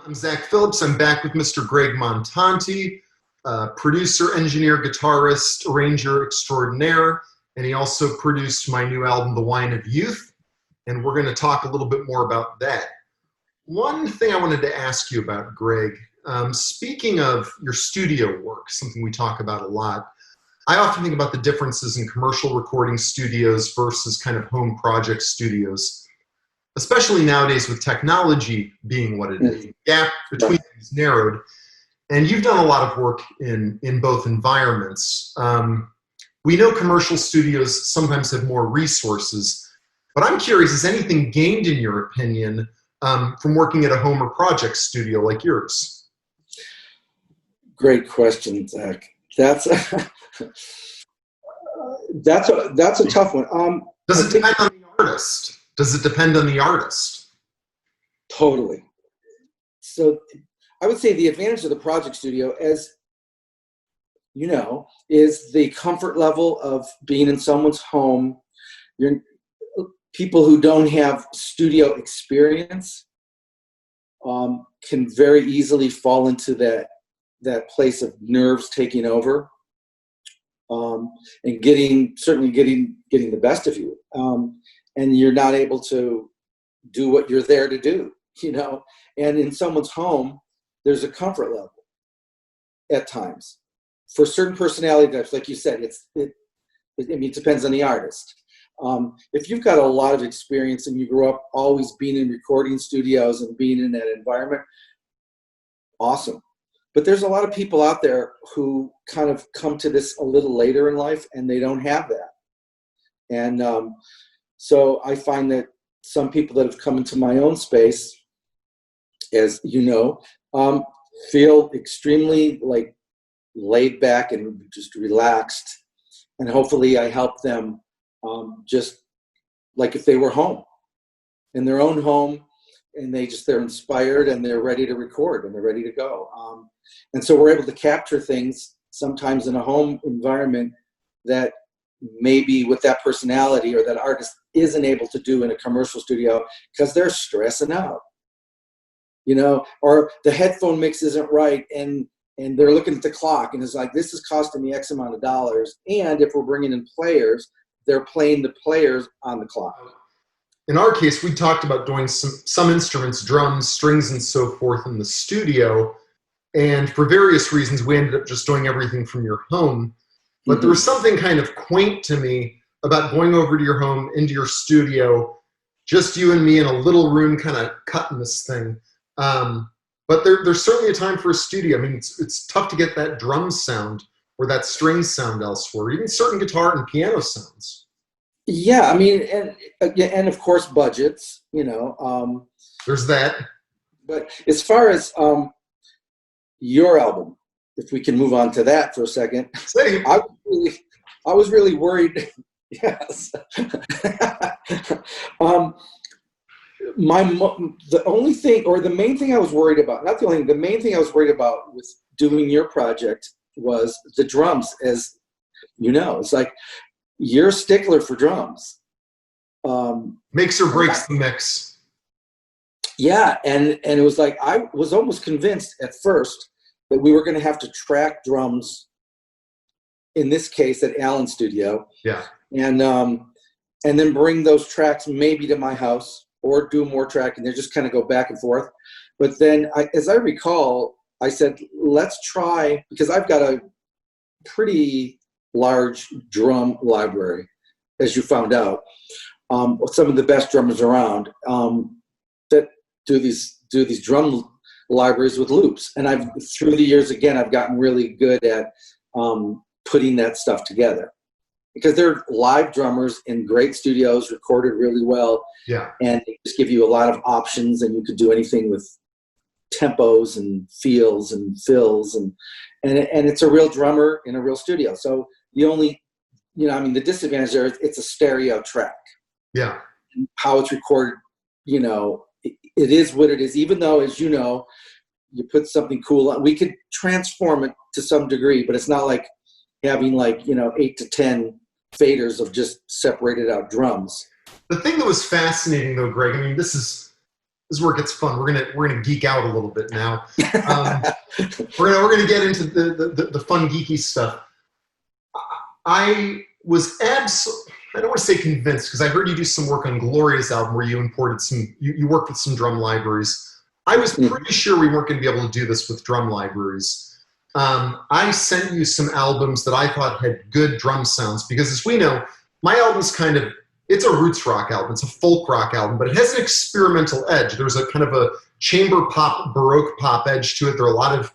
I'm Zach Phillips. I'm back with Mr. Gregg Montante, producer, engineer, guitarist, arranger extraordinaire, and he also produced my new album, The Wine of Youth, and we're going to talk a little bit more about that. One thing I wanted to ask you about, Gregg, speaking of your studio work, something we talk about a lot, I often think about the differences in commercial recording studios versus kind of home project studios, especially nowadays with technology being what it is. The gap between them is narrowed, and you've done a lot of work in both environments. We know commercial studios sometimes have more resources, but I'm curious, is anything gained in your opinion from working at a home or project studio like yours? Great question, Zach. That's a tough one. Does it depend on the artist? Does it depend on the artist? Totally. So I would say the advantage of the project studio, as you know, is the comfort level of being in someone's home. People who don't have studio experience can very easily fall into that place of nerves taking over, and certainly getting the best of you, and you're not able to do what you're there to do, and in someone's home there's a comfort level at times for certain personality types. Like you said, it depends on the artist. If you've got a lot of experience and you grew up always being in recording studios and being in that environment, awesome. But there's a lot of people out there who kind of come to this a little later in life and they don't have that. And so I find that some people that have come into my own space, as you know, feel extremely laid back and just relaxed. And hopefully I help them just like if they were home, in their own home, and they're inspired and they're ready to record and they're ready to go. And so we're able to capture things sometimes in a home environment that maybe with that personality or that artist isn't able to do in a commercial studio because they're stressing out, or the headphone mix isn't right and they're looking at the clock and it's like, this is costing me X amount of dollars. And if we're bringing in players, they're playing the players on the clock. In our case, we talked about doing some instruments, drums, strings, and so forth in the studio. And for various reasons, we ended up just doing everything from your home. But there was something kind of quaint to me about going over to your home, into your studio, just you and me in a little room kind of cutting this thing. But there's certainly a time for a studio. I mean, it's tough to get that drum sound or that string sound elsewhere, even certain guitar and piano sounds. Yeah, I mean, and of course budgets, There's that. But as far as your album, if we can move on to that for a second, Same. I was really worried. Yes. The only thing, or the main thing I was worried about, not the only thing, the main thing I was worried about with doing your project was the drums. As it's like, you're a stickler for drums. Makes or breaks the mix. Yeah, and it was like, I was almost convinced at first that we were going to have to track drums, in this case at Allen's studio. Yeah. And then bring those tracks maybe to my house or do more tracking. They just kind of go back and forth. But then, as I recall, I said, let's try, because I've got a pretty large drum library, as you found out. Some of the best drummers around that do these drum libraries with loops. And through the years, again, I've gotten really good at putting that stuff together, because they're live drummers in great studios, recorded really well. Yeah. And they just give you a lot of options, and you could do anything with tempos and feels and fills, and it's a real drummer in a real studio. So the only, the disadvantage there is it's a stereo track. Yeah. And how it's recorded, it is what it is. Even though, as you know, you put something cool on, we could transform it to some degree, but it's not like having 8 to 10 faders of just separated out drums. The thing that was fascinating, though, Gregg, I mean, this is this is where it gets fun. We're gonna geek out a little bit now. We're gonna get into the fun geeky stuff. I was I don't want to say convinced, because I heard you do some work on Gloria's album where you imported you worked with some drum libraries. I was pretty sure we weren't going to be able to do this with drum libraries. I sent you some albums that I thought had good drum sounds, because as we know, my album's it's a roots rock album, it's a folk rock album, but it has an experimental edge. There's a kind of a chamber pop, baroque pop edge to it. There are a lot of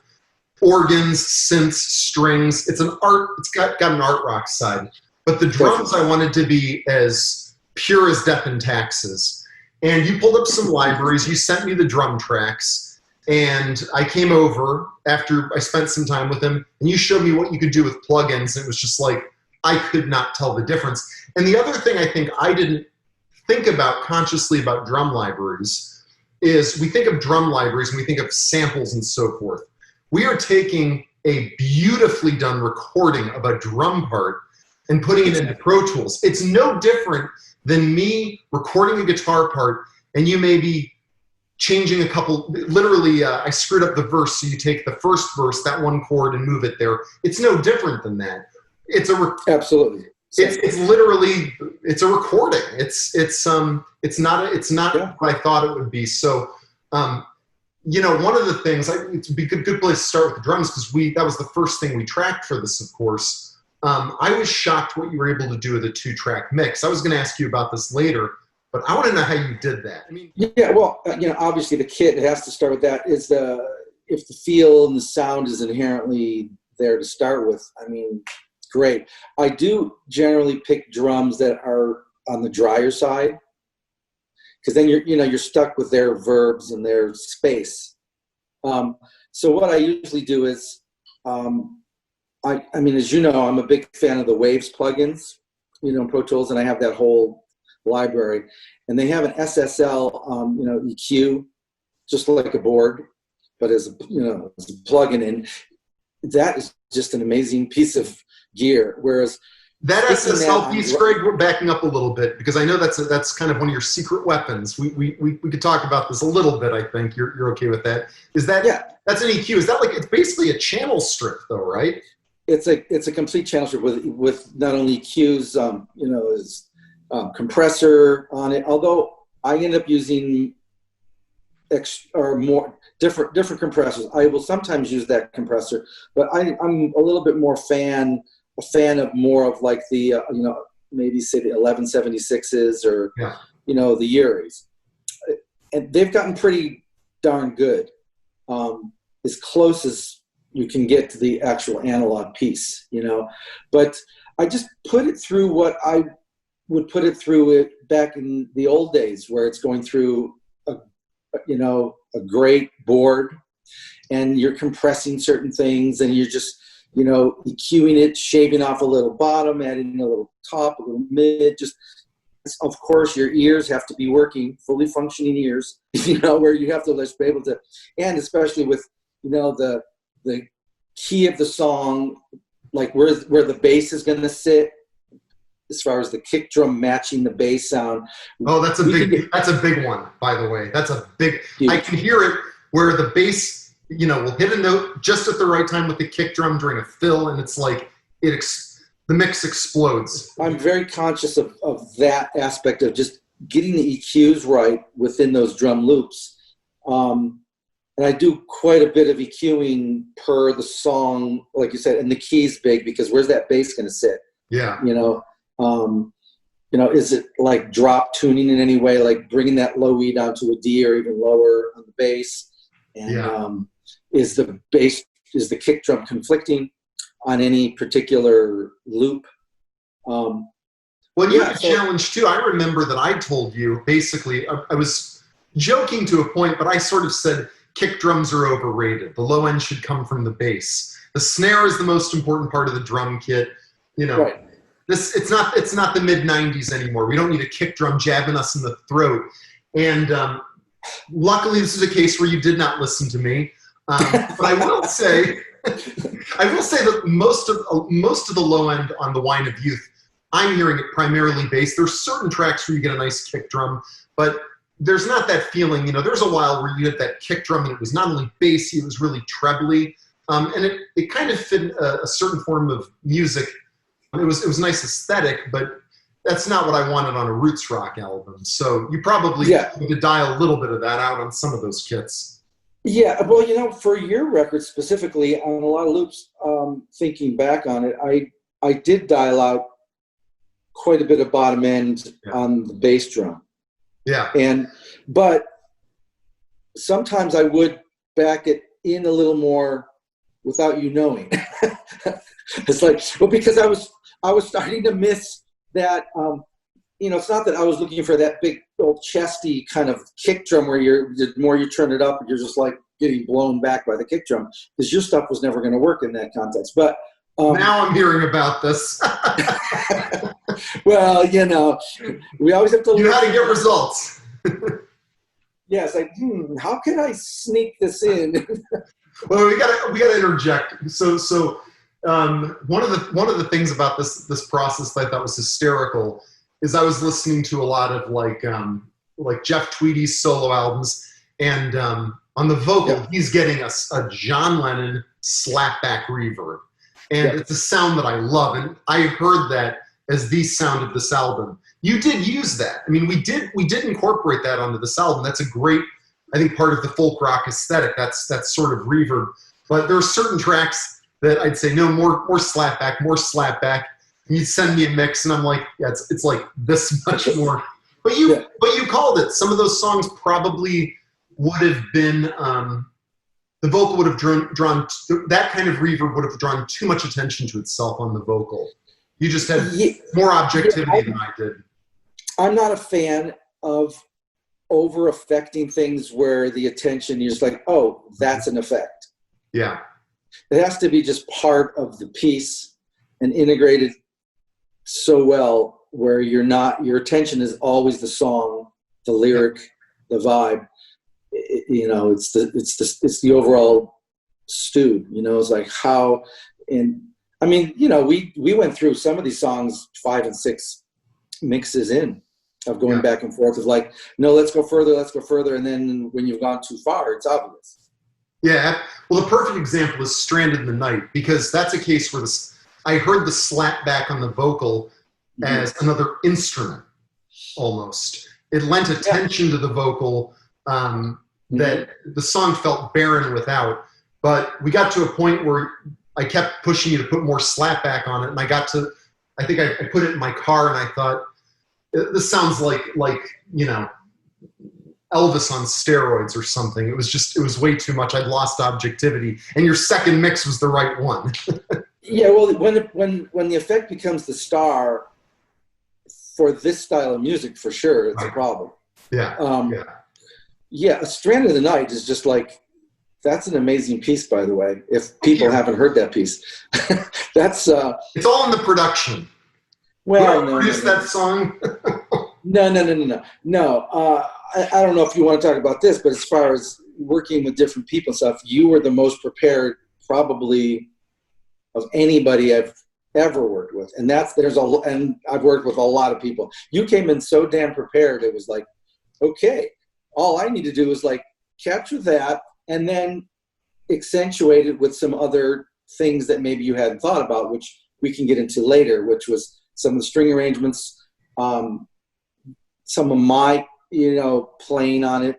organs, synths, strings. It's got an art rock side. But the drums I wanted to be as pure as death and taxes. And you pulled up some libraries, you sent me the drum tracks, and I came over after I spent some time with him, and you showed me what you could do with plugins, and it was just like, I could not tell the difference. And the other thing I think I didn't think about consciously about drum libraries is we think of drum libraries and we think of samples and so forth. We are taking a beautifully done recording of a drum part and putting it into Pro Tools. It's no different than me recording a guitar part and you may be changing a couple, literally I screwed up the verse, so you take the first verse, that one chord, and move it there. It's no different than that. Absolutely. It's literally, it's a recording. It's not what I thought it would be. So, you know, one of the things, it'd be a good place to start with the drums, because that was the first thing we tracked for this, of course. I was shocked what you were able to do with a 2-track mix. I was going to ask you about this later, but I want to know how you did that. I mean, yeah, well, you know, obviously the kit, it has to start with that. If the feel and the sound is inherently there to start with, I mean, great. I do generally pick drums that are on the drier side, because then you're stuck with their verbs and their space. So what I usually do is, I mean, as you know, I'm a big fan of the Waves plugins, you know, in Pro Tools, and I have that whole library. And they have an SSL, you know, EQ, just like a board, but as a plugin in. That is just an amazing piece of gear. Whereas that SSL piece, Greg, we're backing up a little bit, because I know that's kind of one of your secret weapons. We could talk about this a little bit. I think you're okay with that. That's an EQ? Is that like, it's basically a channel strip though, right? It's a complete channel strip with not only EQs, you know, as compressor on it. Although I end up using more different compressors. I will sometimes use that compressor, but I'm a little bit more a fan of more of like the you know, maybe say the 1176s or you know, the Uris, and they've gotten pretty darn good, as close as you can get to the actual analog piece, you know. But I just put it through what I would put it through it back in the old days, where it's going through a great board, and you're compressing certain things, and you're just, you know, EQing it, shaving off a little bottom, adding a little top, a little mid. Just, of course, your ears have to be working, fully functioning ears, you know, where you have to just be able to, and especially with, you know, the key of the song, like where the bass is going to sit, as far as the kick drum matching the bass sound. Oh, that's a big one, by the way. That's a big, I can hear it where the bass, you know, will hit a note just at the right time with the kick drum during a fill, and it's like, the mix explodes. I'm very conscious of that aspect of just getting the EQs right within those drum loops. And I do quite a bit of EQing per the song, like you said, and the key's big, because where's that bass going to sit? Yeah. You know, is it like drop tuning in any way, like bringing that low E down to a D or even lower on the bass? And is the kick drum conflicting on any particular loop? Well, you had a challenge too. I remember that I told you, basically, I was joking to a point, but I sort of said kick drums are overrated. The low end should come from the bass. The snare is the most important part of the drum kit. You know, right. It's not the mid-90s anymore. We don't need a kick drum jabbing us in the throat. And luckily, this is a case where you did not listen to me. But I will say that most of the low end on the Wine of Youth, I'm hearing it primarily bass. There's certain tracks where you get a nice kick drum, but there's not that feeling, there's a while where you hit that kick drum and it was not only bassy, it was really trebly. And it kind of fit a certain form of music. It was a nice aesthetic, but that's not what I wanted on a roots rock album. So you probably need to dial a little bit of that out on some of those kits. Yeah, well, for your record specifically, on a lot of loops, thinking back on it, I did dial out quite a bit of bottom end on the bass drum. Yeah. But sometimes I would back it in a little more without you knowing. It's like, well, because I was starting to miss that, it's not that I was looking for that big old chesty kind of kick drum where the more you turn it up, you're just like getting blown back by the kick drum, because your stuff was never going to work in that context. But now I'm hearing about this. Well, we always have to. You had to get results. Yeah, it's like, how can I sneak this in? Well, we gotta interject. So one of the things about this process that I thought was hysterical is I was listening to a lot of like Jeff Tweedy's solo albums, and on the vocal he's getting a John Lennon slapback reverb, and it's a sound that I love, and I heard that as the sound of this album. You did use that. I mean, we did incorporate that onto this album. That's a great, I think, part of the folk rock aesthetic. That's sort of reverb. But there are certain tracks that I'd say, no, more slapback, more slapback. And you'd send me a mix, and I'm like, yeah, it's like this much more. But you called it. Some of those songs probably would have been, the vocal would have drawn that kind of reverb would have drawn too much attention to itself on the vocal. You just had more objectivity than I did. I'm not a fan of over-affecting things where the attention, you're just like, oh, that's an effect. Yeah. It has to be just part of the piece and integrated so well where your attention is always the song, the lyric, the vibe. It's the overall stew, it's like how, and I mean, we went through some of these songs 5 and 6 mixes in of going back and forth of like, no, let's go further. And then when you've gone too far, it's obvious. Yeah. Well, the perfect example is Stranded in the Night, because that's a case where I heard the slap back on the vocal as another instrument almost. It lent attention to the vocal that the song felt barren without. But we got to a point where I kept pushing you to put more slapback on it, and I think I put it in my car, and I thought, this sounds like Elvis on steroids or something. It was way too much. I'd lost objectivity, and your second mix was the right one. Yeah, well, when the effect becomes the star for this style of music, for sure, it's a problem. Yeah. Stranded in the Night is just like, that's an amazing piece, by the way. If people haven't heard that piece, that's it's all in the production. Well, produced that song. No. I don't know if you want to talk about this, but as far as working with different people and stuff, you were the most prepared, probably, of anybody I've ever worked with, and and I've worked with a lot of people. You came in so damn prepared. It was like, okay, all I need to do is like capture that, and then accentuate it with some other things that maybe you hadn't thought about, which we can get into later, which was some of the string arrangements, some of my, playing on it,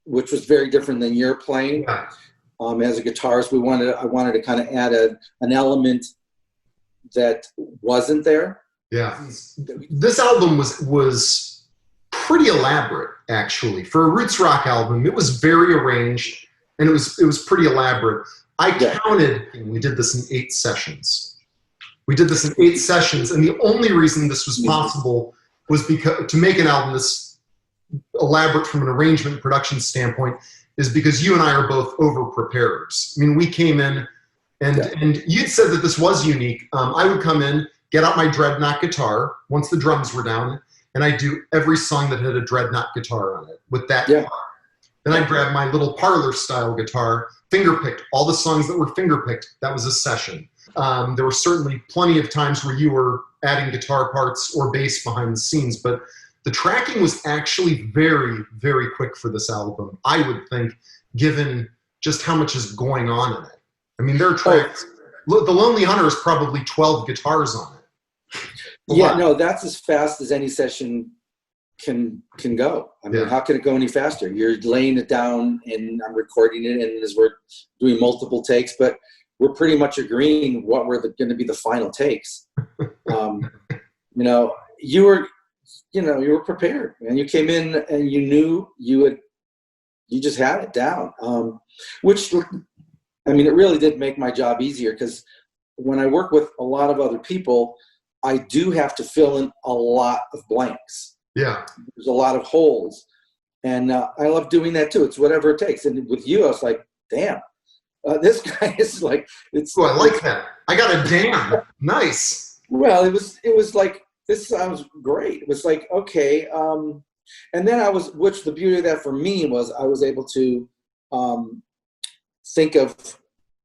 which was very different than your playing. Yeah. As a guitarist, I wanted to kind of add an element that wasn't there. Yeah. This album was pretty elaborate, actually. For a roots rock album, it was very arranged, and it was pretty elaborate. I counted, we did this in 8 sessions. And the only reason this was possible was because to make an album this elaborate from an arrangement and production standpoint is because you and I are both over-preparers. I mean, we came in, and you'd said that this was unique. I would come in, get out my dreadnought guitar once the drums were down, and I'd do every song that had a dreadnought guitar on it with that guitar. Then I'd grab my little parlor-style guitar, finger-picked all the songs that were finger-picked. That was a session. There were certainly plenty of times where you were adding guitar parts or bass behind the scenes, but the tracking was actually very, very quick for this album, I would think, given just how much is going on in it. I mean, there are tracks. The Lonely Hunter is probably 12 guitars on it. Yeah, no, that's as fast as any session can go. I mean, how can it go any faster? You're laying it down and I'm recording it, and as we're doing multiple takes, but we're pretty much agreeing what were going to be the final takes. You were prepared, and you came in and you knew you just had it down. Which, I mean, it really did make my job easier, because when I work with a lot of other people, I do have to fill in a lot of blanks. Yeah. There's a lot of holes. And I love doing that too. It's whatever it takes. And with you, I was like, damn, this guy is like, it's. Oh, I like that. I got a damn. Nice. Well, it was like, this sounds great. It was like, okay. And then which the beauty of that for me was I was able to think of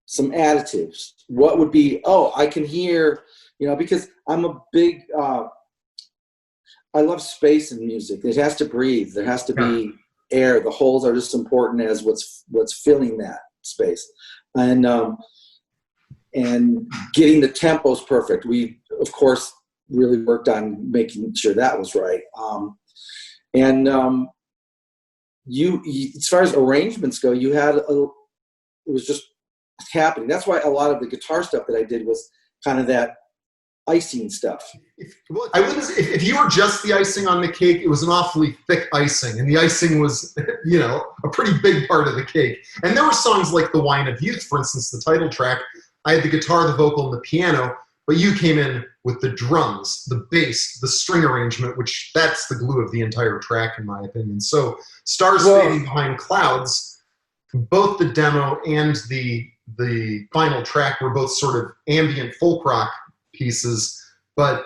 some additives. What would be, I can hear, because I'm a big, I love space in music. It has to breathe. There has to be air. The holes are just important as what's filling that space. And getting the tempos perfect. We, of course, really worked on making sure that was right. You as far as arrangements go, you had it was just happening. That's why a lot of the guitar stuff that I did was kind of that icing stuff. If you were just the icing on the cake, it was an awfully thick icing, and the icing was, a pretty big part of the cake. And there were songs like The Wine of Youth, for instance, the title track. I had the guitar, the vocal, and the piano, but you came in with the drums, the bass, the string arrangement, which that's the glue of the entire track, in my opinion. So Stars Fading Behind Clouds, both the demo and the final track were both sort of ambient folk rock pieces, but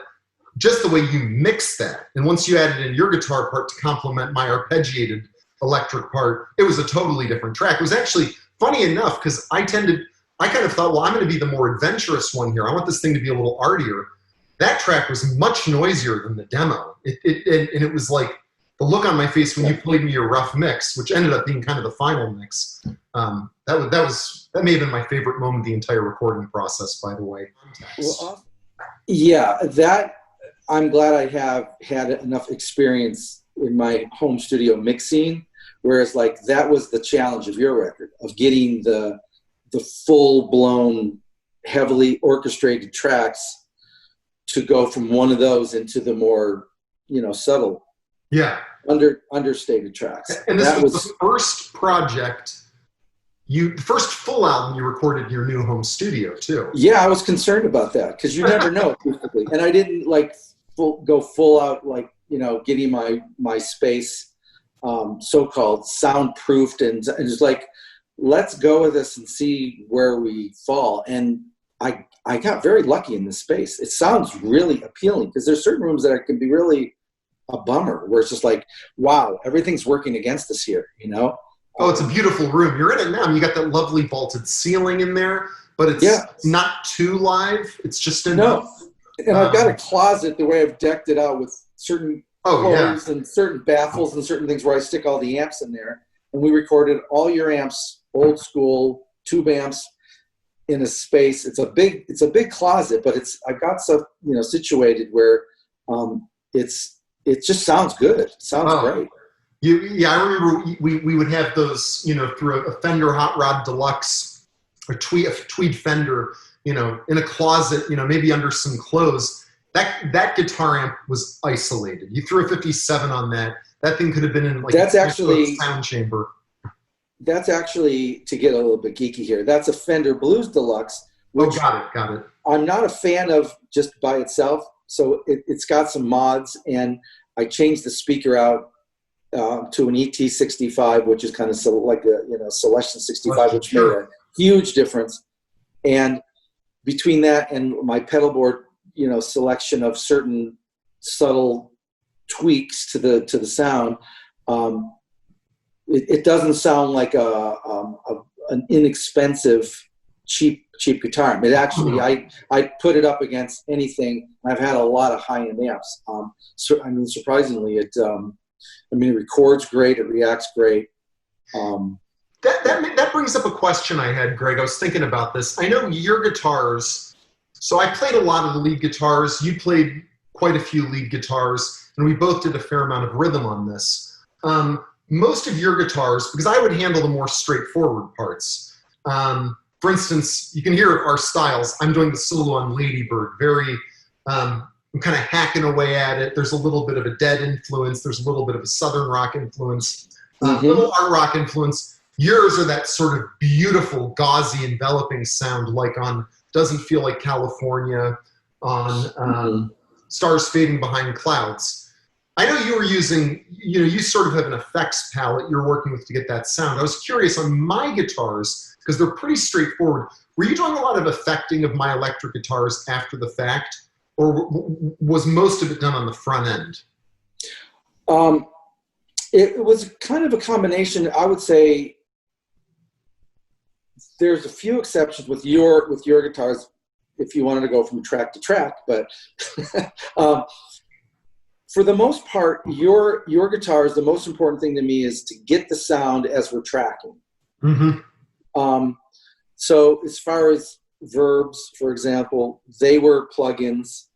just the way you mix that, and once you added in your guitar part to complement my arpeggiated electric part, it was a totally different track. It was actually funny enough, because I kind of thought, well, I'm going to be the more adventurous one here. I want this thing to be a little artier. That track was much noisier than the demo. And it was like the look on my face when you played me your rough mix, which ended up being kind of the final mix. That may have been my favorite moment of the entire recording process, by the way. Well, yeah, that I'm glad I have had enough experience in my home studio mixing, whereas like that was the challenge of your record, of getting the full-blown, heavily orchestrated tracks to go from one of those into the more, subtle, understated tracks. And this was the first project, the first full album you recorded in your new home studio, too. Yeah, I was concerned about that, because you never know acoustically. And I didn't go full out, getting my space so-called soundproofed, and just like, let's go with this and see where we fall. And I got very lucky in this space. It sounds really appealing, because there's certain rooms that can be really a bummer, where it's just like, wow, everything's working against us here, Oh, it's a beautiful room. You're in it now. You got that lovely vaulted ceiling in there, but it's not too live. It's just enough. No. And I've got a closet, the way I've decked it out, with certain clothes and certain baffles and certain things where I stick all the amps in there. And we recorded all your amps, old school tube amps, in a space. It's a big closet, but I've got stuff situated where it just sounds good. It sounds great. I remember we would have those, through a Fender Hot Rod Deluxe, a tweed Fender, in a closet, maybe under some clothes. That guitar amp was isolated. You threw a 57 on that. That thing could have been in that's actually sound chamber. That's actually, to get a little bit geeky here, that's a Fender Blues Deluxe. Which got it. I'm not a fan of just by itself. So it's got some mods, and I changed the speaker out to an ET65, which is kind of like a Celestion 65, which made a huge difference. And between that and my pedal board, selection of certain subtle tweaks to the sound, it doesn't sound like an inexpensive, cheap cheap guitar. But actually, I put it up against anything. I've had a lot of high-end amps. So I mean, surprisingly, it records great. It reacts great. That brings up a question I had, Greg. I was thinking about this. I know your guitars. So I played a lot of the lead guitars. You played quite a few lead guitars, and we both did a fair amount of rhythm on this. Most of your guitars, because I would handle the more straightforward parts. For instance, you can hear our styles. I'm doing the solo on Ladybird. I'm kind of hacking away at it. There's a little bit of a Dead influence. There's a little bit of a Southern rock influence, little art rock influence. Yours are that sort of beautiful, gauzy, enveloping sound, like on Doesn't Feel Like California, on Stars Fading Behind Clouds. I know you were using, you sort of have an effects palette you're working with to get that sound. I was curious on my guitars, because they're pretty straightforward. Were you doing a lot of effecting of my electric guitars after the fact, or was most of it done on the front end? It was kind of a combination. I would say there's a few exceptions with your guitars if you wanted to go from track to track, but for the most part, your guitars, the most important thing to me is to get the sound as we're tracking. So as far as verbs, for example, they were plugins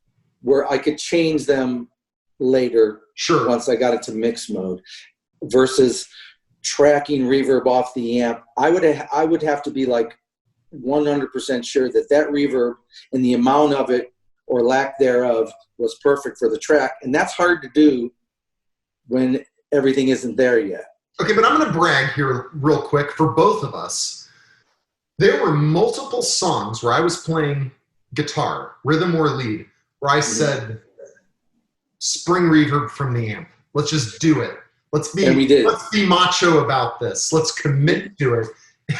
where I could change them later. Sure. Once I got it to mix mode, versus tracking reverb off the amp. I would have to be like 100% sure that reverb and the amount of it or lack thereof was perfect for the track. And that's hard to do when everything isn't there yet. Okay, but I'm going to brag here real quick for both of us. There were multiple songs where I was playing guitar, rhythm or lead, where I said, spring reverb from the amp. Let's just do it. Let's be macho about this. Let's commit to it.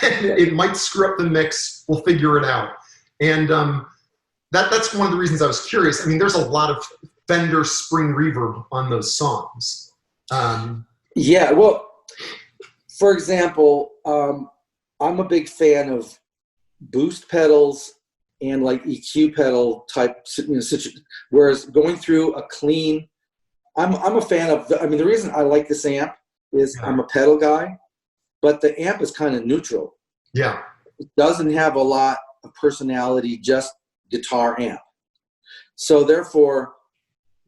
It might screw up the mix. We'll figure it out. And that's one of the reasons I was curious. I mean, there's a lot of Fender spring reverb on those songs. Yeah, well, for example, I'm a big fan of boost pedals and like EQ pedal type, whereas going through a clean, I'm a fan of, the reason I like this amp is I'm a pedal guy, but the amp is kind of neutral. Yeah. It doesn't have a lot of personality, just guitar amp. So therefore,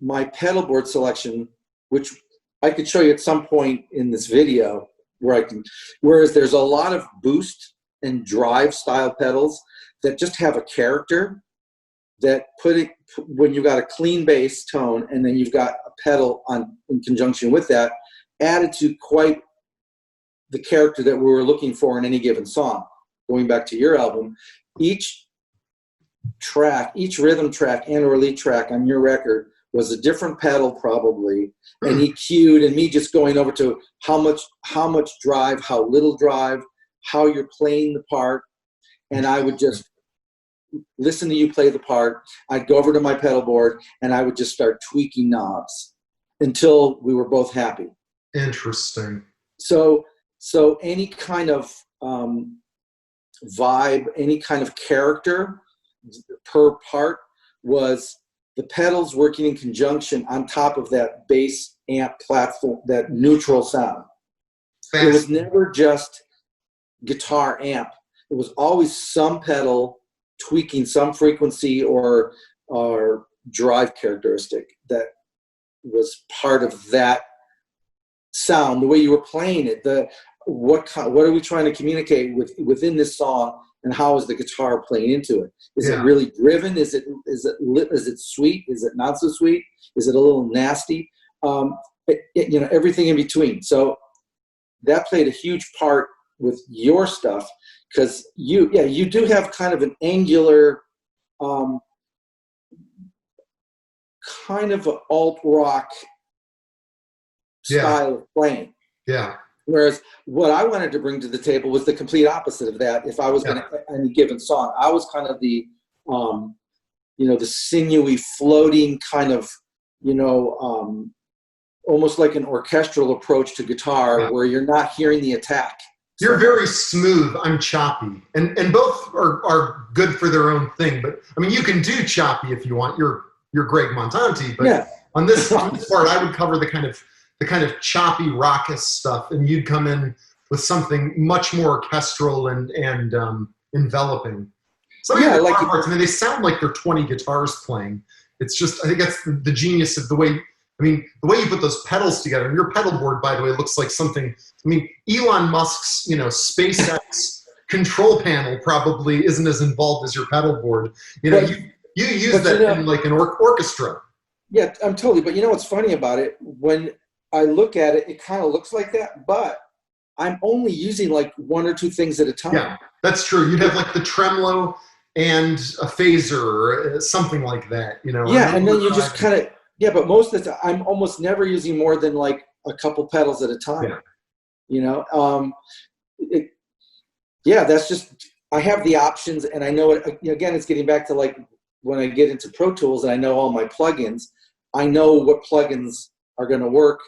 my pedal board selection, which I could show you at some point in this video, whereas there's a lot of boost and drive style pedals that just have a character that when you got a clean bass tone and then you've got a pedal in conjunction with that, added to quite the character that we were looking for in any given song. Going back to your album, each rhythm track and or lead track on your record was a different pedal probably, and EQ'd, and me just going over to how much drive, how little drive, how you're playing the part, and I would just listen to you play the part. I'd go over to my pedal board and I would just start tweaking knobs until we were both happy. Interesting. So any kind of vibe, any kind of character per part was the pedals working in conjunction on top of that bass amp platform, that neutral sound. It was never just guitar amp. It was always some pedal tweaking some frequency or drive characteristic that was part of that sound, the way you were playing it, what are we trying to communicate within this song, and how is the guitar playing into it? Is it really driven? Is it sweet? Is it not so sweet? Is it a little nasty? Everything in between. So that played a huge part with your stuff, because you do have kind of an angular, kind of an alt rock style of playing. Yeah. Whereas what I wanted to bring to the table was the complete opposite of that. If I was going to any given song, I was kind of the sinewy, floating kind of, almost like an orchestral approach to guitar, where you're not hearing the attack. You're very smooth. I'm choppy, and both are good for their own thing. But I mean, you can do choppy if you want. You're Gregg Montante, but Yeah. on this part, I would cover the kind of choppy raucous stuff, and you'd come in with something much more orchestral and enveloping. Some of your guitar parts, I mean, they sound like they're 20 guitars playing. It's just, I think that's the genius of the way. I mean, the way you put those pedals together. And your pedal board, by the way, looks like something. I mean, Elon Musk's, SpaceX control panel probably isn't as involved as your pedal board. You use that in like an orchestra. Yeah, I'm totally. But you know what's funny about it? When I look at it, it kind of looks like that, but I'm only using like one or two things at a time. Yeah, that's true. You'd have like the tremolo and a phaser or something like that, Yeah, and then you just kind of, but most of the time, I'm almost never using more than like a couple pedals at a time. Yeah. That's just, I have the options, and I know it, again, it's getting back to like when I get into Pro Tools and I know all my plugins, I know what plugins are going to work,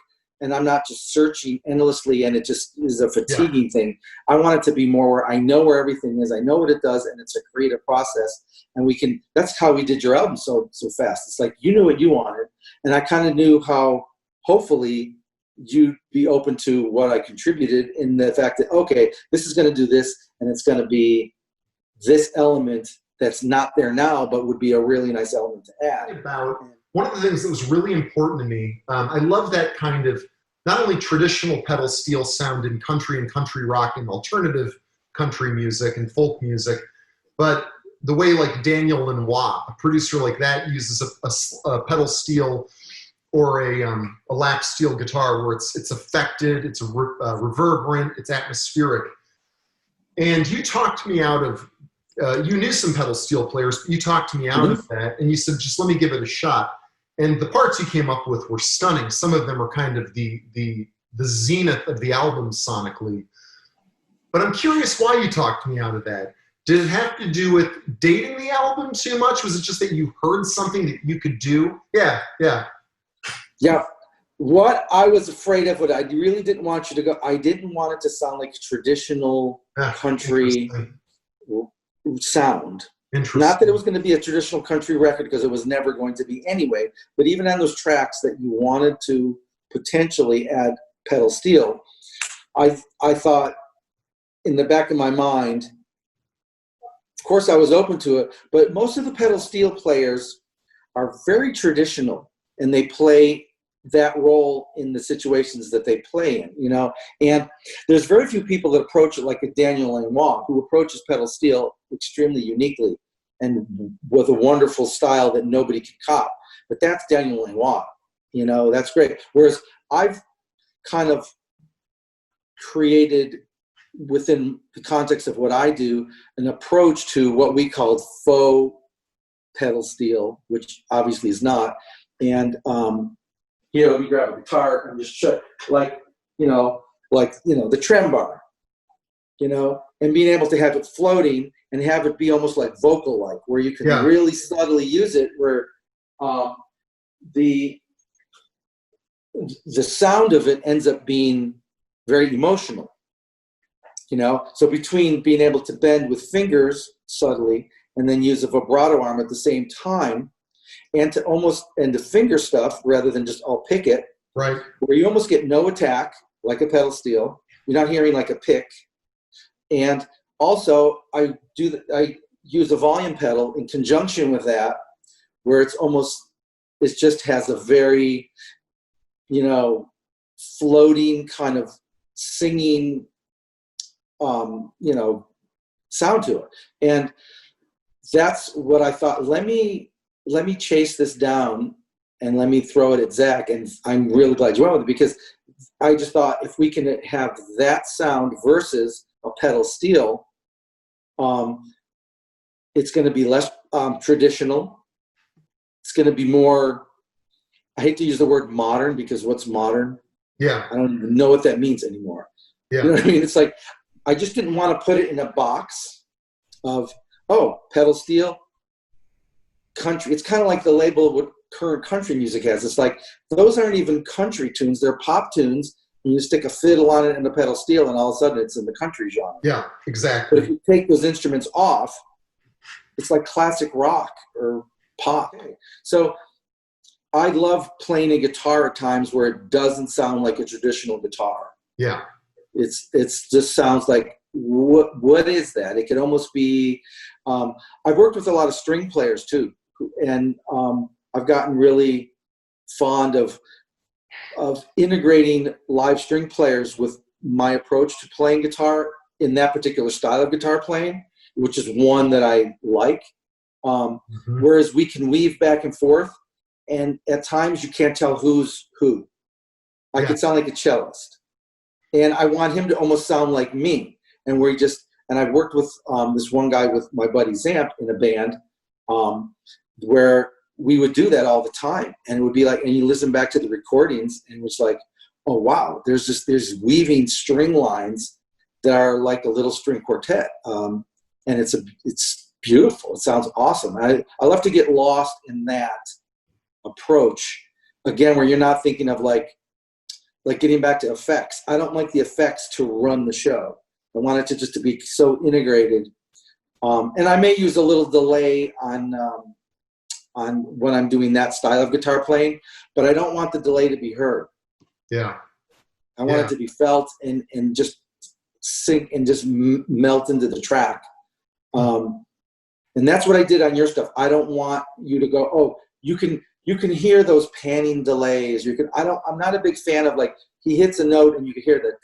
and I'm not just searching endlessly, and it just is a fatiguing thing. I want it to be more where I know where everything is, I know what it does, and it's a creative process. And that's how we did your album so fast. It's like, you knew what you wanted, and I kind of knew how, hopefully, you'd be open to what I contributed, in the fact that, okay, this is going to do this, and it's going to be this element that's not there now, but would be a really nice element to add. One of the things that was really important to me, I love that kind of, not only traditional pedal steel sound in country and country rock and alternative country music and folk music, but the way like Daniel Lanois, a producer like that, uses a pedal steel or a lap steel guitar where it's affected, it's reverberant, it's atmospheric. And you talked me out of, you knew some pedal steel players, but you talked me out of that, and you said, just let me give it a shot. And the parts you came up with were stunning. Some of them are kind of the zenith of the album sonically. But I'm curious why you talked me out of that. Did it have to do with dating the album too much? Was it just that you heard something that you could do? Yeah. What I was afraid of, what I really didn't want you to go, I didn't want it to sound like traditional country sound. Not that it was going to be a traditional country record, because it was never going to be anyway, but even on those tracks that you wanted to potentially add pedal steel, I thought in the back of my mind, of course I was open to it, but most of the pedal steel players are very traditional, and they play that role in the situations that they play in, and there's very few people that approach it like a Daniel Lanois, who approaches pedal steel extremely uniquely and with a wonderful style that nobody can cop. But that's Daniel Lanois, that's great. Whereas I've kind of created, within the context of what I do, an approach to what we called faux pedal steel, which obviously is not. And let me grab a guitar and just show, the trem bar, and being able to have it floating and have it be almost like vocal-like, where you can really subtly use it, where the sound of it ends up being very emotional, So between being able to bend with fingers subtly and then use a vibrato arm at the same time, and to finger stuff rather than just all pick it, right? Where you almost get no attack like a pedal steel. You're not hearing like a pick. And also I use a volume pedal in conjunction with that, where it just has a very, floating kind of singing, sound to it. And that's what I thought, let me chase this down and let me throw it at Zach. And I'm really glad you went with it, because I just thought, if we can have that sound versus a pedal steel, it's going to be less traditional. It's going to be more, I hate to use the word modern, because what's modern? Yeah. I don't even know what that means anymore. Yeah. You know what I mean? It's like, I just didn't want to put it in a box of, pedal steel, country. It's kind of like the label of what current country music has. It's like, those aren't even country tunes. They're pop tunes, and you stick a fiddle on it and a pedal steel, and all of a sudden it's in the country genre. Yeah, exactly. But if you take those instruments off, it's like classic rock or pop. So I love playing a guitar at times where it doesn't sound like a traditional guitar. Yeah. It's just sounds like, what is that? It could almost be, I've worked with a lot of string players too. And I've gotten really fond of integrating live string players with my approach to playing guitar in that particular style of guitar playing, which is one that I like. Whereas we can weave back and forth, and at times you can't tell who's who. I could sound like a cellist, and I want him to almost sound like me. And I've worked with this one guy with my buddy Zamp in a band, where we would do that all the time, and it would be like, and you listen back to the recordings, and it's like, oh wow, there's weaving string lines that are like a little string quartet, and it's beautiful. It sounds awesome. I love to get lost in that approach again, where you're not thinking of like getting back to effects. I don't like the effects to run the show. I want it to just to be so integrated, and I may use a little delay on when I'm doing that style of guitar playing, but I don't want the delay to be heard. Yeah. I want it to be felt and just sink and just melt into the track. And that's what I did on your stuff. I don't want you to go, oh, you can hear those panning delays. I'm not a big fan of like, he hits a note and you can hear that.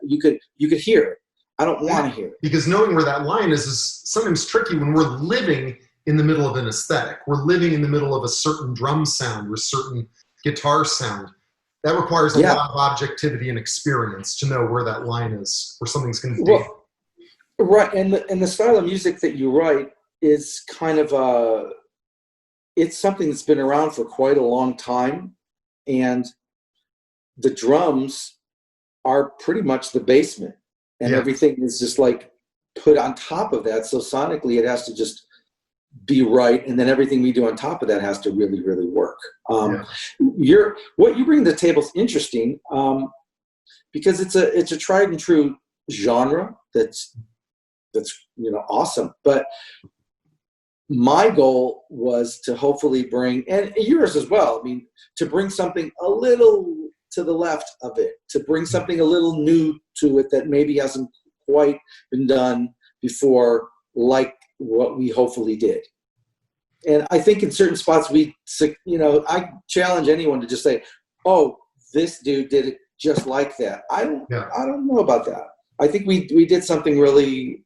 You could hear it. I don't want to hear it. Because knowing where that line is sometimes tricky when we're living in the middle of an aesthetic. We're living in the middle of a certain drum sound or certain guitar sound. That requires a lot of objectivity and experience to know where that line is, where something's going to be. Right, and the style of music that you write is kind of it's something that's been around for quite a long time, and the drums are pretty much the basement, and everything is just like put on top of that. So sonically, it has to just be right, and then everything we do on top of that has to really, really work. What you bring to the table is interesting, because it's a tried and true genre that's awesome. But my goal was to hopefully bring, and yours as well, I mean, to bring something a little to the left of it, to bring something a little new to it that maybe hasn't quite been done before, like what we hopefully did. And I think in certain spots I challenge anyone to just say, oh, this dude did it just like that. I don't know about that. I think we did something really,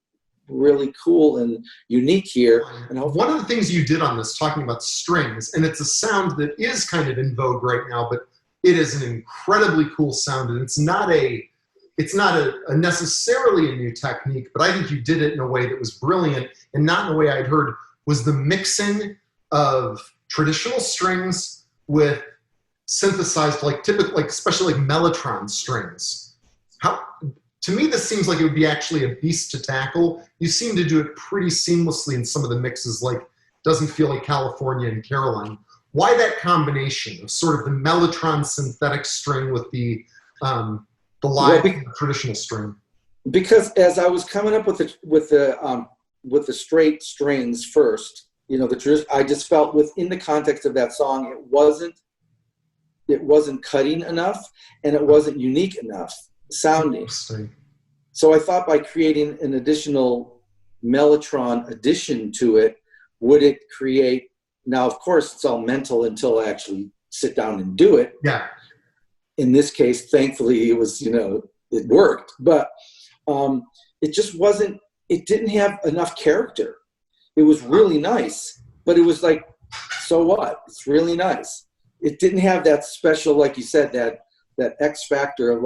really cool and unique here. And one of the things you did on this, talking about strings, and it's a sound that is kind of in vogue right now, but it is an incredibly cool sound, and it's not a necessarily a new technique, but I think you did it in a way that was brilliant, and not in a way I'd heard, was the mixing of traditional strings with synthesized, especially Mellotron strings. To me, this seems like it would be actually a beast to tackle. You seem to do it pretty seamlessly in some of the mixes, doesn't feel like California and Caroline. Why that combination of sort of the Mellotron synthetic string with the live traditional string? Because as I was coming up with the straight strings first, I just felt within the context of that song, it wasn't cutting enough, and it wasn't unique enough sounding. So I thought by creating an additional Mellotron addition to it, would it create, now of course it's all mental until I actually sit down and do it. Yeah. In this case, thankfully it worked, but it just wasn't, it didn't have enough character. It was really nice, but it was like, so what? It's really nice. It didn't have that special, like you said, that X factor of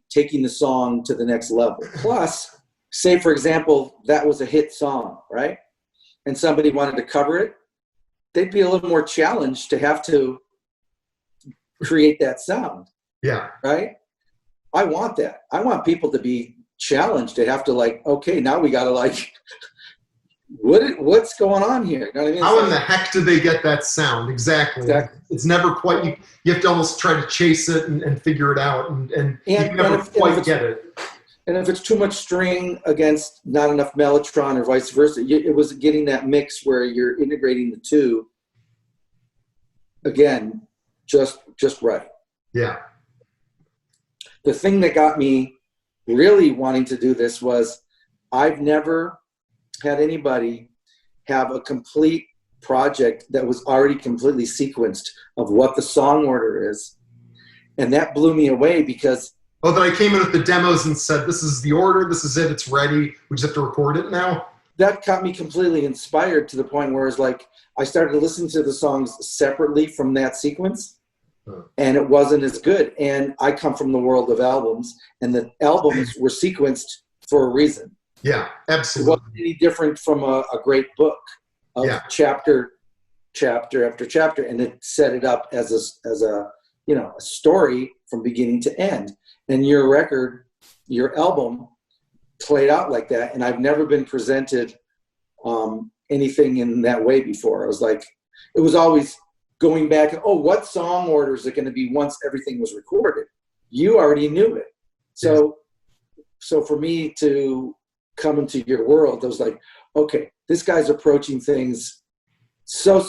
taking the song to the next level. Plus, say for example, that was a hit song, right? And somebody wanted to cover it, they'd be a little more challenged to have to create that sound. Yeah. Right? I want that. I want people to be challenged to have to okay, now we got to what's going on here? You know what I mean? How in the heck did they get that sound? Exactly. It's never quite, you have to almost try to chase it and figure it out, and you can never quite get it. And if it's too much string against not enough mellotron or vice versa, it was getting that mix where you're integrating the two, again, just right. Yeah. The thing that got me really wanting to do this was I've never had anybody have a complete project that was already completely sequenced of what the song order is. And that blew me away because... Oh, that I came in with the demos and said, this is the order, this is it, it's ready, we just have to record it now? That got me completely inspired to the point where it's like, I started to listen to the songs separately from that sequence, and it wasn't as good. And I come from the world of albums, and the albums were sequenced for a reason. Yeah, absolutely. It wasn't any different from a great book of chapter after chapter, and it set it up as a a story from beginning to end. And your record, your album, played out like that, and I've never been presented anything in that way before. I was like, it was always going back, what song order is it going to be once everything was recorded? You already knew it. So for me to come into your world, I was like, okay, this guy's approaching things so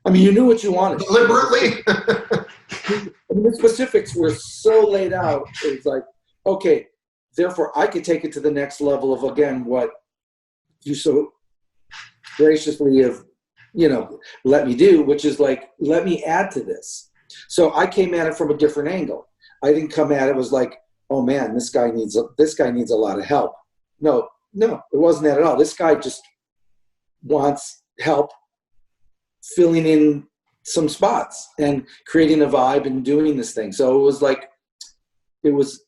I mean, you knew what you wanted. Deliberately? I mean, the specifics were so laid out. It was like, okay, therefore I could take it to the next level of, again, what you so graciously have, let me do, which is like, let me add to this. So I came at it from a different angle. I didn't come at it was like, oh man, this guy needs a lot of help. No, it wasn't that at all. This guy just wants help filling in some spots and creating a vibe and doing this thing. So it was like, it was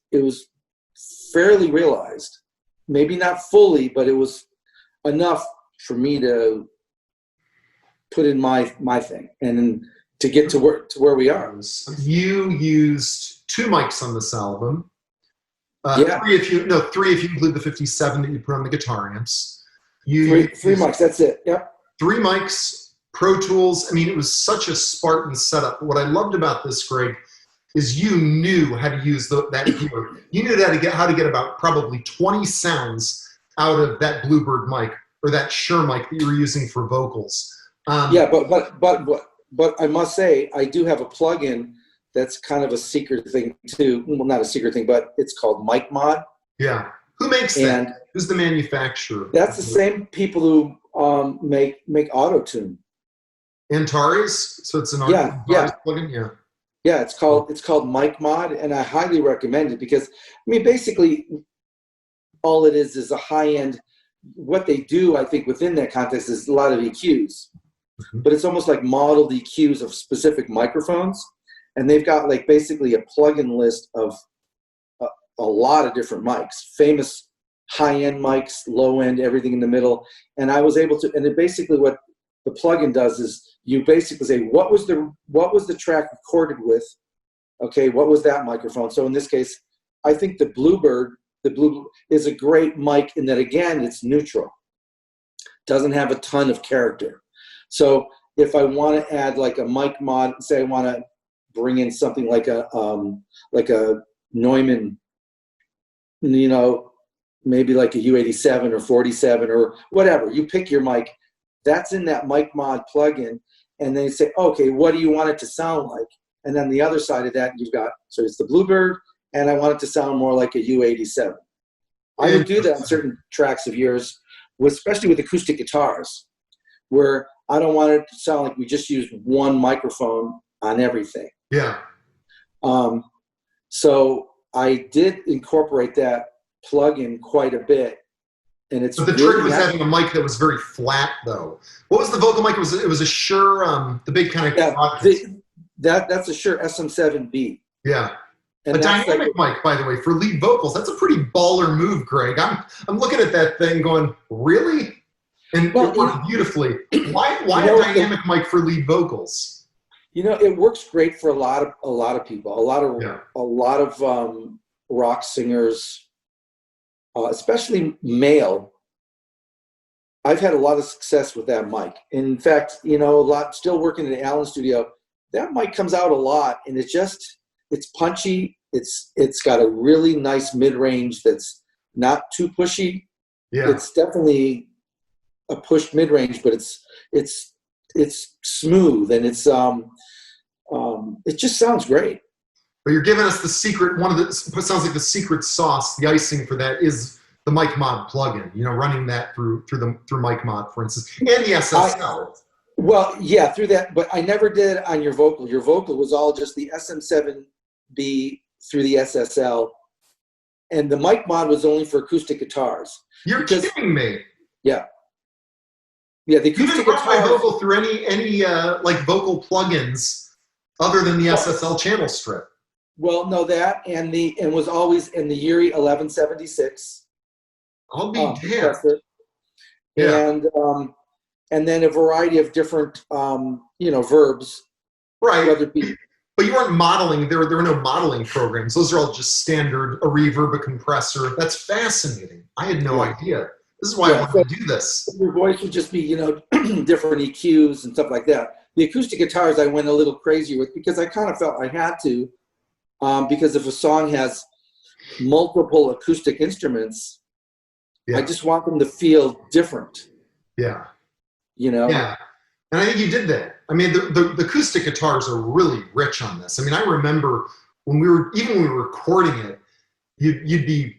fairly realized, maybe not fully, but it was enough for me to put in my thing and to get to where we are. You used 2 mics on this album. 3 if you include the 57 that you put on the guitar amps. Three mics, that's it. Yep. 3 mics, Pro Tools. I mean, it was such a Spartan setup. What I loved about this, Greg, is you knew how to use that gear. You knew how to get about probably 20 sounds out of that Bluebird mic or that Shure mic that you were using for vocals. But I must say, I do have a plugin that's kind of a secret thing too. Well, not a secret thing, but it's called Mic Mod. Yeah. Who makes that? Who's the manufacturer? That's the same people who make Auto-Tune. Antares? So it's an Antares plugin? Yeah. Yeah, it's called Mic Mod, and I highly recommend it because, I mean, basically all it is a high-end, what they do, I think, within that context is a lot of EQs. Mm-hmm. But it's almost like modeled EQs of specific microphones, and they've got like basically a plugin list of a lot of different mics, famous high-end mics, low-end, everything in the middle. And I was able to, and it basically what the plugin does is you basically say, what was the track recorded with? Okay, what was that microphone? So in this case, I think the Bluebird is a great mic in that, again, it's neutral. Doesn't have a ton of character. So if I want to add like a mic mod, say I want to bring in something like a Neumann, maybe like a U87 or 47 or whatever, you pick your mic, that's in that Mic Mod plugin, and then you say, okay, what do you want it to sound like? And then the other side of that, you've got, so it's the Bluebird, and I want it to sound more like a U87. I would do that on certain tracks of yours, especially with acoustic guitars, where I don't want it to sound like we just used one microphone on everything. Yeah. So I did incorporate that plugin quite a bit. And it's but the trick was having a mic that was very flat, though. What was the vocal mic? It was a Shure, the big kind of... That's a Shure SM7B. Yeah. And a dynamic mic, by the way, for lead vocals. That's a pretty baller move, Greg. I'm looking at that thing going, really? And it worked beautifully. Why a dynamic mic for lead vocals? It works great for a lot of people. A lot of rock singers especially male. I've had a lot of success with that mic. In fact, a lot, still working in the Allen studio, that mic comes out a lot, and it's punchy. It's got a really nice mid-range that's not too pushy. Yeah. It's definitely a pushed mid-range, but it's smooth, and it just sounds great. But you're giving us the secret. Sounds like the secret sauce. The icing for that is the Mic Mod plugin. Running that through Mic Mod, for instance, and the SSL. Through that, but I never did on your vocal. Your vocal was all just the SM7B through the SSL, and the Mic Mod was only for acoustic guitars. You're kidding me. Yeah. Yeah, the acoustic guitars. You didn't run my vocal through any like vocal plugins other than the SSL channel strip. Well, no, that and was always in the Yuri 1176. I'll be damned. Yeah. And then a variety of different verbs. Right. But you weren't modeling. There were no modeling programs. Those are all just standard, a reverb, a compressor. That's fascinating. I had no idea. This is why I wanted to do this. Your voice would just be, different EQs and stuff like that. The acoustic guitars I went a little crazy with because I kind of felt I had to, because if a song has multiple acoustic instruments, I just want them to feel different. Yeah. Yeah. And I think you did that. I mean, the acoustic guitars are really rich on this. I mean, I remember when we were recording it, you'd be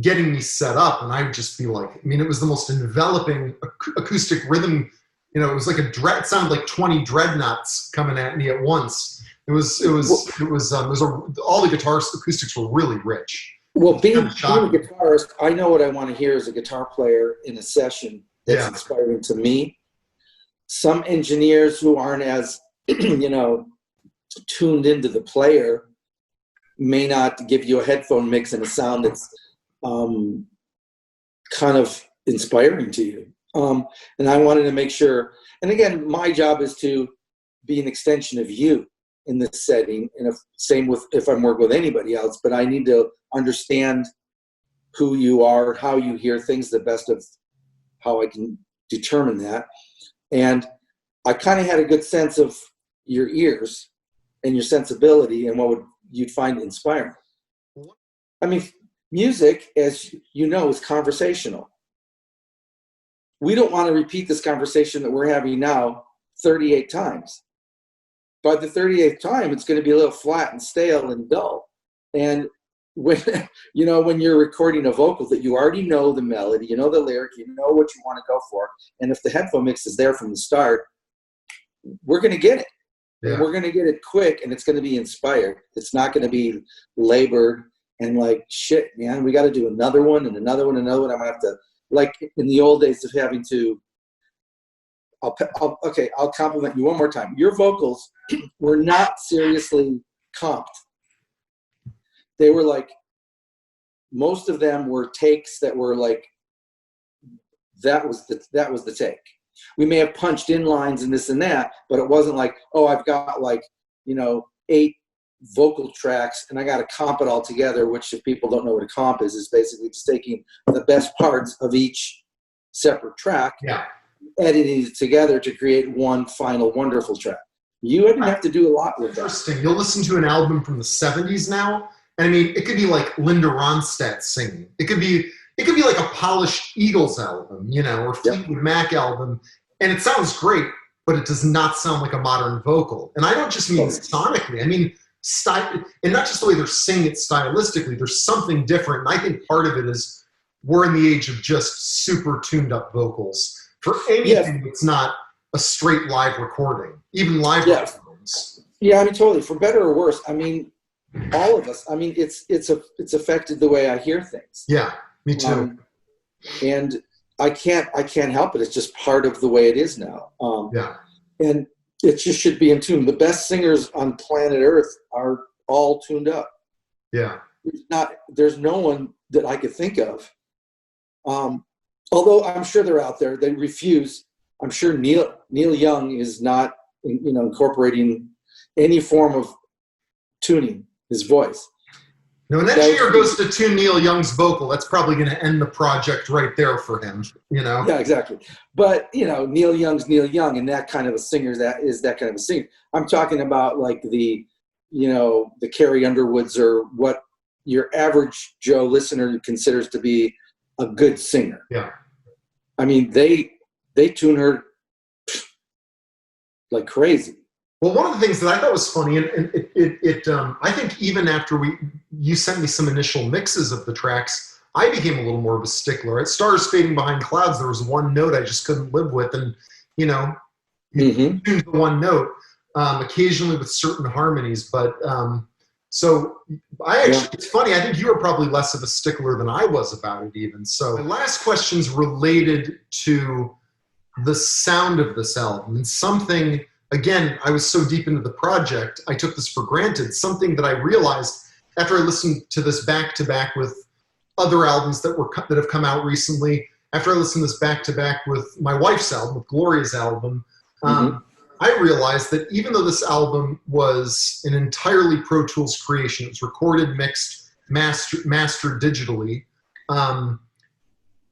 getting me set up, and I'd just be like, it was the most enveloping acoustic rhythm. It was like it sounded like 20 dreadnoughts coming at me at once. All the guitar acoustics were really rich. Well, being a guitarist, I know what I want to hear as a guitar player in a session that's inspiring to me. Some engineers who aren't as, tuned into the player may not give you a headphone mix and a sound that's kind of inspiring to you. And I wanted to make sure, and again, my job is to be an extension of you in this setting, and if I'm working with anybody else, but I need to understand who you are, how you hear things, the best of how I can determine that. And I kind of had a good sense of your ears and your sensibility and what you'd find inspiring. I mean, music, as you know, is conversational. We don't want to repeat this conversation that we're having now 38 times. By the 38th time, it's going to be a little flat and stale and dull. And when you're recording a vocal that you already know the melody, you know the lyric, you know what you want to go for, and if the headphone mix is there from the start, we're going to get it. Yeah. And we're going to get it quick, and it's going to be inspired. It's not going to be labored and like, shit, man, we got to do another one and another one and another one. I'm going to have to, like in the old days of having to, I'll compliment you one more time. Your vocals were not seriously comped. They were like, most of them were takes that were like, that was the take. We may have punched in lines and this and that, but it wasn't like, oh, I've got like, 8 vocal tracks and I got to comp it all together, which if people don't know what a comp is basically just taking the best parts of each separate track, editing it together to create one final wonderful track. You didn't have to do a lot with that. Interesting. You'll listen to an album from the 70s now, and I mean, it could be like Linda Ronstadt singing. It could be like a polished Eagles album, or Fleetwood Mac album, and it sounds great, but it does not sound like a modern vocal. And I don't just mean sonically. I mean, style, and not just the way they're singing it stylistically. There's something different, and I think part of it is we're in the age of just super tuned up vocals for anything that's not a straight live recording, even live recordings. Yeah, I mean, totally. For better or worse, I mean, all of us. I mean, it's affected the way I hear things. Yeah, me too. And I can't help it. It's just part of the way it is now. And it just should be in tune. The best singers on planet Earth are all tuned up. Yeah. There's no one that I could think of. Although I'm sure they're out there. They refuse. I'm sure Neil Young is not, incorporating any form of tuning his voice. No, an engineer goes to tune Neil Young's vocal. That's probably going to end the project right there for him, you know? Yeah, exactly. But, you know, Neil Young's Neil Young, and that kind of a singer, that kind of a singer. I'm talking about like the, you know, the Carrie Underwoods, or what your average Joe listener considers to be a good singer. Yeah. I mean, they tune her like crazy. Well, one of the things that I thought was funny, and I think even after you sent me some initial mixes of the tracks, I became a little more of a stickler. At Stars Fading Behind Clouds, there was one note I just couldn't live with, and, you know, you tuned the one note, occasionally with certain harmonies, but so I actually, it's funny, I think you were probably less of a stickler than I was about it even. So my last question's related to the sound of this album, and something, again, I was so deep into the project, I took this for granted. Something that I realized after I listened to this back-to-back with other albums that have come out recently, after I listened to this back-to-back with my wife's album, with Gloria's album, I realized that even though this album was an entirely Pro Tools creation, it was recorded, mixed, mastered digitally,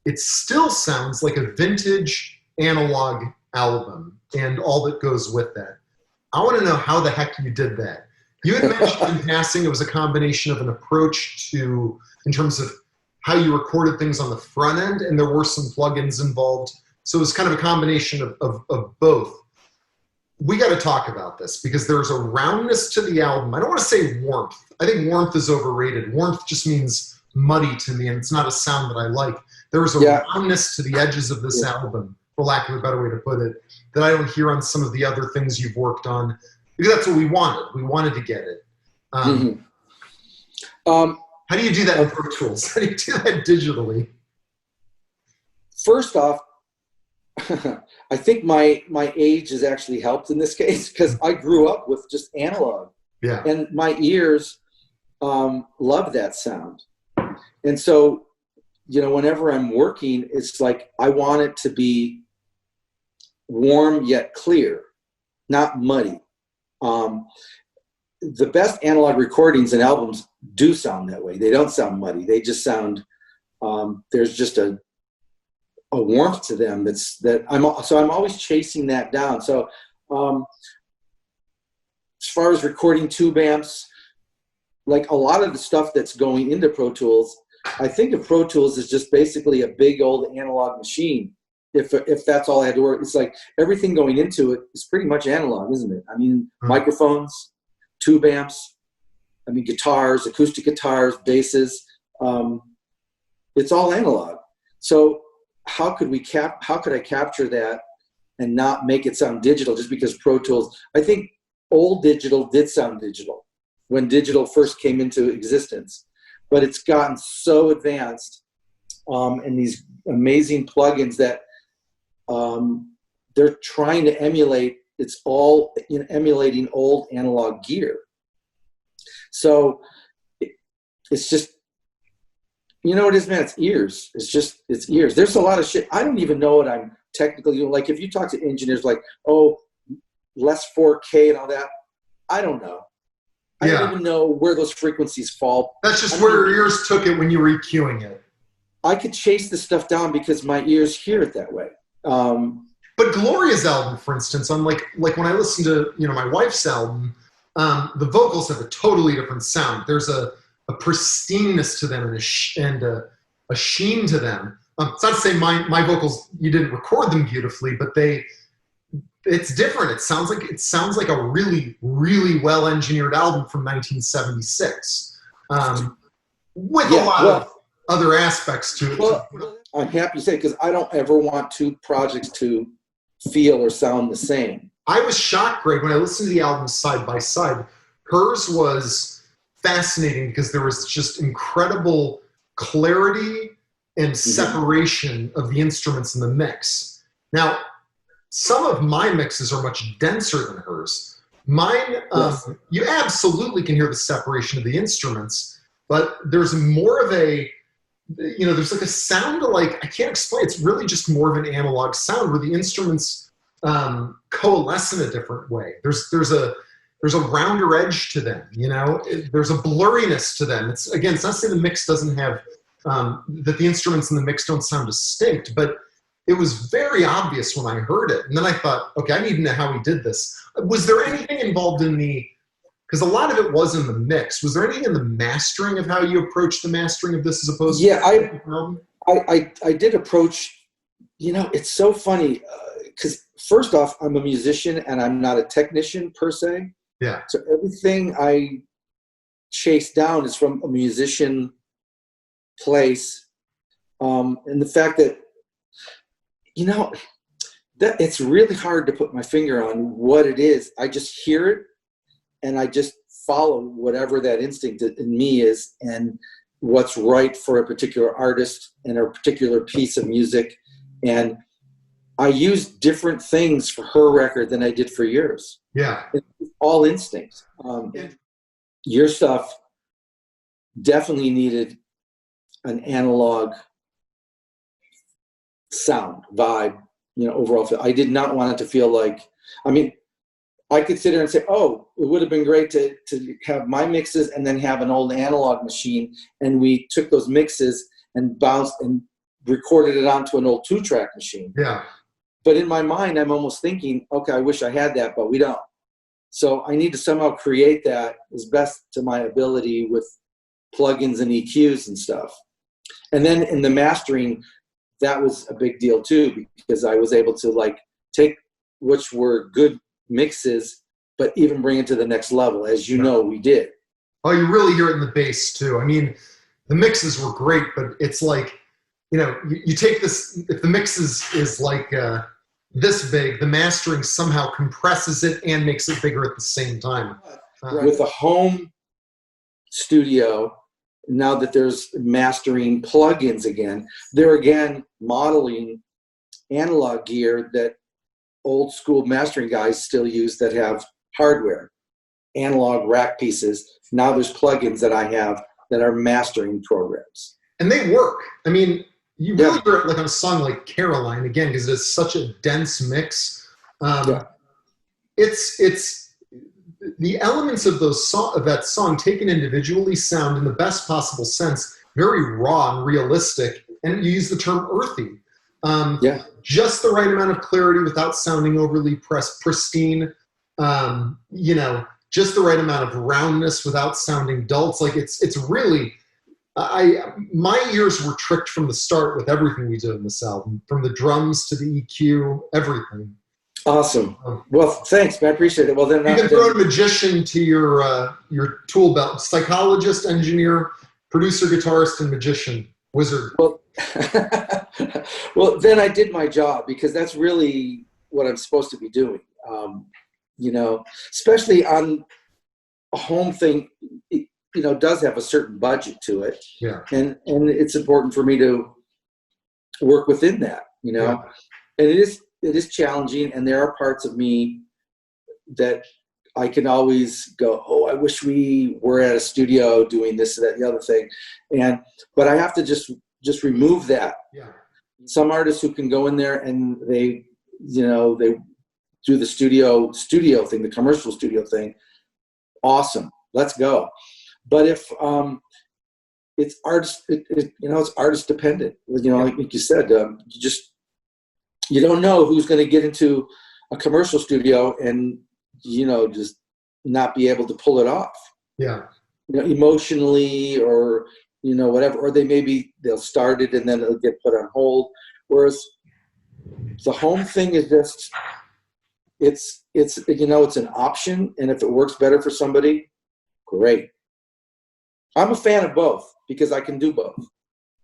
it still sounds like a vintage analog album and all that goes with that. I want to know how the heck you did that. You had mentioned in passing it was a combination of an approach to, in terms of how you recorded things on the front end, and there were some plugins involved. So it was kind of a combination of both. We got to talk about this because there's a roundness to the album. I don't want to say warmth. I think warmth is overrated. Warmth just means muddy to me, and it's not a sound that I like. There was a roundness to the edges of this album, for lack of a better way to put it, that I don't hear on some of the other things you've worked on, because that's what we wanted. We wanted to get it. How do you do that in Pro Tools? How do you do that digitally? First off, I think my age has actually helped in this case, because I grew up with just analog. Yeah. And my ears love that sound. And so, you know, whenever I'm working, it's like I want it to be warm yet clear, not muddy. The best analog recordings and albums do sound that way. They don't sound muddy. They just sound, there's just a warmth to them I'm always chasing that down. So as far as recording tube amps, like a lot of the stuff that's going into Pro Tools, I think of Pro Tools as just basically a big old analog machine. If that's all I had to work, it's like everything going into it is pretty much analog, isn't it? I mean, microphones, tube amps, I mean, guitars, acoustic guitars, basses, it's all analog. So how could I capture that and not make it sound digital just because Pro Tools, I think old digital did sound digital when digital first came into existence, but it's gotten so advanced and these amazing plugins that they're trying to emulate. It's all in emulating old analog gear. So it's just, you know what it is, man? It's ears. It's ears. There's a lot of shit. I don't even know what I'm technically doing. Like if you talk to engineers like, oh, less 4K and all that, I don't know. I don't even know where those frequencies fall. That's just where your ears took it when you were EQing it. I could chase this stuff down because my ears hear it that way. But Gloria's album, for instance, like when I listen to, you know, my wife's album, the vocals have a totally different sound. There's a pristineness to them and a sheen to them. It's not to say my vocals, you didn't record them beautifully, but it's different. It sounds like a really, really well engineered album from 1976, with a lot of other aspects to it. Well, I'm happy to say, because I don't ever want two projects to feel or sound the same. I was shocked, Greg, when I listened to the album side by side. Hers was fascinating because there was just incredible clarity and separation of the instruments in the mix. Now, some of my mixes are much denser than hers. Mine, you absolutely can hear the separation of the instruments, but there's more of a, you know, there's like a sound like, I can't explain. It's really just more of an analog sound where the instruments coalesce in a different way. There's there's a rounder edge to them, you know, there's a blurriness to them. It's again, it's not saying the mix doesn't have, that the instruments in the mix don't sound distinct, but it was very obvious when I heard it. And then I thought, okay, I need to know how he did this. Was there anything involved in because a lot of it was in the mix. Was there anything in the mastering of how you approached the mastering of this as opposed to the album? I did approach, you know, it's so funny because first off, I'm a musician and I'm not a technician per se. Yeah. So everything I chase down is from a musician place. And the fact that, you know, that it's really hard to put my finger on what it is. I just hear it and I just follow whatever that instinct in me is and what's right for a particular artist and a particular piece of music. And I used different things for her record than I did for yours. Yeah. It's all instinct. Your stuff definitely needed an analog sound, vibe, you know, overall. I did not want it to feel like, I mean, I could sit there and say, oh, it would have been great to have my mixes and then have an old analog machine. And we took those mixes and bounced and recorded it onto an old 2-track machine. Yeah. But in my mind, I'm almost thinking, okay, I wish I had that, but we don't. So I need to somehow create that as best to my ability with plugins and EQs and stuff. And then in the mastering, that was a big deal too, because I was able to like take which were good mixes, but even bring it to the next level, as you know we did. Oh, you really hear it in the bass too. I mean, the mixes were great, but it's like, you know, you take this, if the mix is like this big, the mastering somehow compresses it and makes it bigger at the same time. With a home studio, now that there's mastering plugins again, they're again modeling analog gear that old school mastering guys still use that have hardware, analog rack pieces. Now there's plugins that I have that are mastering programs. And they work. I mean, you really hear it like on a song like Caroline, again, because it's such a dense mix. It's the elements of that song taken individually sound in the best possible sense, very raw and realistic. And you use the term earthy. Just the right amount of clarity without sounding overly pristine. You know, just the right amount of roundness without sounding dull. It's like it's really. My ears were tricked from the start with everything we did in this album, from the drums to the EQ, everything. Awesome. Well, thanks, man. I appreciate it. Well, then you can throw a magician to your tool belt: psychologist, engineer, producer, guitarist, and magician, wizard. Well, well, then I did my job, because that's really what I'm supposed to be doing. You know, especially on a home thing. You know, does have a certain budget to it. Yeah. And it's important for me to work within that, you know. And it is challenging, and there are parts of me that I can always go, oh, I wish we were at a studio doing this, that, the other thing. But I have to just remove that. Yeah. Some artists who can go in there and they do the studio thing, the commercial studio thing. Awesome. Let's go. But if it's artist, it's artist dependent. You know, like you said, you don't know who's going to get into a commercial studio and just not be able to pull it off. Yeah. You know, emotionally or whatever, or they'll start it and then it'll get put on hold. Whereas the home thing is just it's an option, and if it works better for somebody, great. I'm a fan of both because I can do both,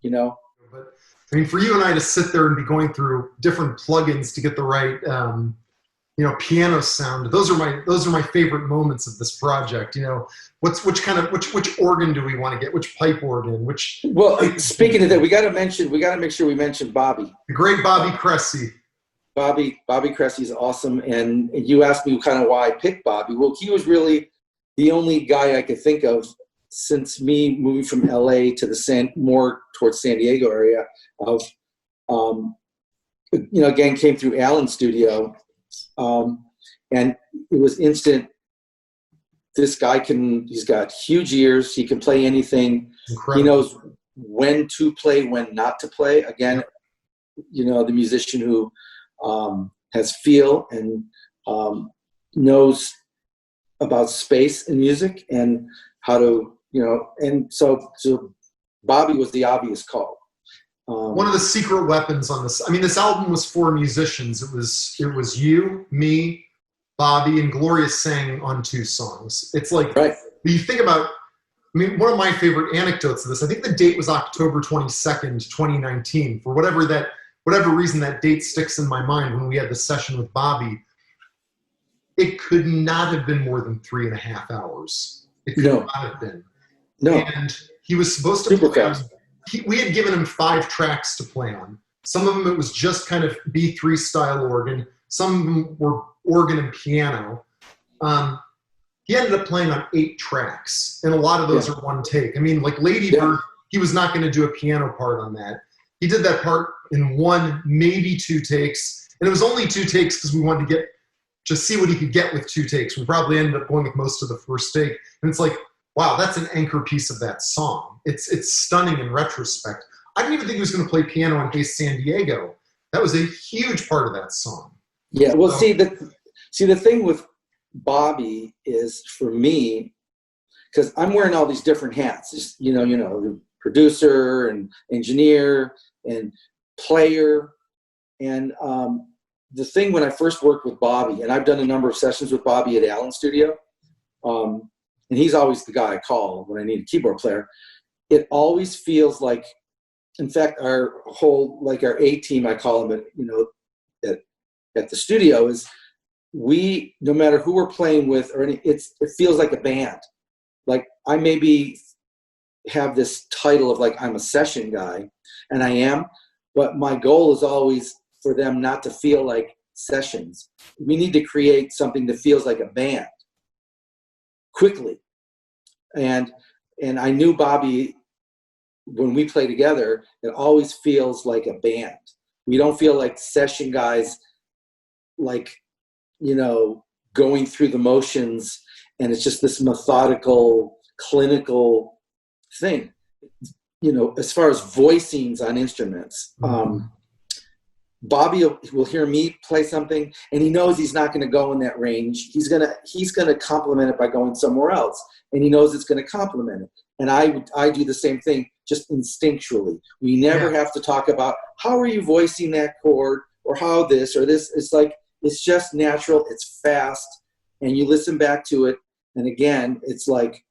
But, I mean, for you and I to sit there and be going through different plugins to get the right, piano sound. Those are my favorite moments of this project. Which organ do we want to get? Which pipe organ? Well, speaking of that, we got to make sure we mention Bobby. The great Bobby Cressey. Bobby Cressey is awesome, and you asked me kind of why I picked Bobby. Well, he was really the only guy I could think of since me moving from LA to more towards San Diego area of, again, came through Alan's studio. And it was instant this guy he's got huge ears. He can play anything. Incredible. He knows when to play, when not to play. Again, the musician who has feel and knows about space in music and how to, and so Bobby was the obvious call. One of the secret weapons on this, I mean, this album was for musicians. It was you, me, Bobby, and Gloria sang on 2 songs. It's like, right. You think about, I mean, one of my favorite anecdotes of this, I think the date was October 22nd, 2019. For whatever reason, that date sticks in my mind when we had the session with Bobby. It could not have been more than 3.5 hours. It could not have been. No. And he was supposed to Super play on, fast. we had given him 5 tracks to play on. Some of them it was just kind of B3 style organ. Some of them were organ and piano. He ended up playing on 8 tracks, and a lot of those are one take. I mean, like Lady Bird, he was not going to do a piano part on that. He did that part in 1, maybe 2 takes, and it was only 2 takes because we wanted to just see what he could get with 2 takes. We probably ended up going with most of the first take, and it's like, wow, that's an anchor piece of that song. It's stunning in retrospect. I didn't even think he was going to play piano on Hey San Diego. That was a huge part of that song. Yeah, well, see the thing with Bobby is, for me, because I'm wearing all these different hats, the producer and engineer and player, and the thing when I first worked with Bobby, and I've done a number of sessions with Bobby at Allen's studio, and he's always the guy I call when I need a keyboard player. It always feels like, in fact, our A team, I call them, at the studio, is we, no matter who we're playing with it feels like a band. Like I maybe have this title of like I'm a session guy, and I am, but my goal is always for them not to feel like sessions. We need to create something that feels like a band quickly. And I knew Bobby, when we play together, it always feels like a band. We don't feel like session guys, like, going through the motions, and it's just this methodical, clinical thing. As far as voicings on instruments, Bobby will hear me play something, and he knows he's not going to go in that range. He's gonna complement it by going somewhere else, and he knows it's going to complement it. And I do the same thing, just instinctually. We never have to talk about how are you voicing that chord or how this or this. It's like it's just natural. It's fast, and you listen back to it, and again, it's like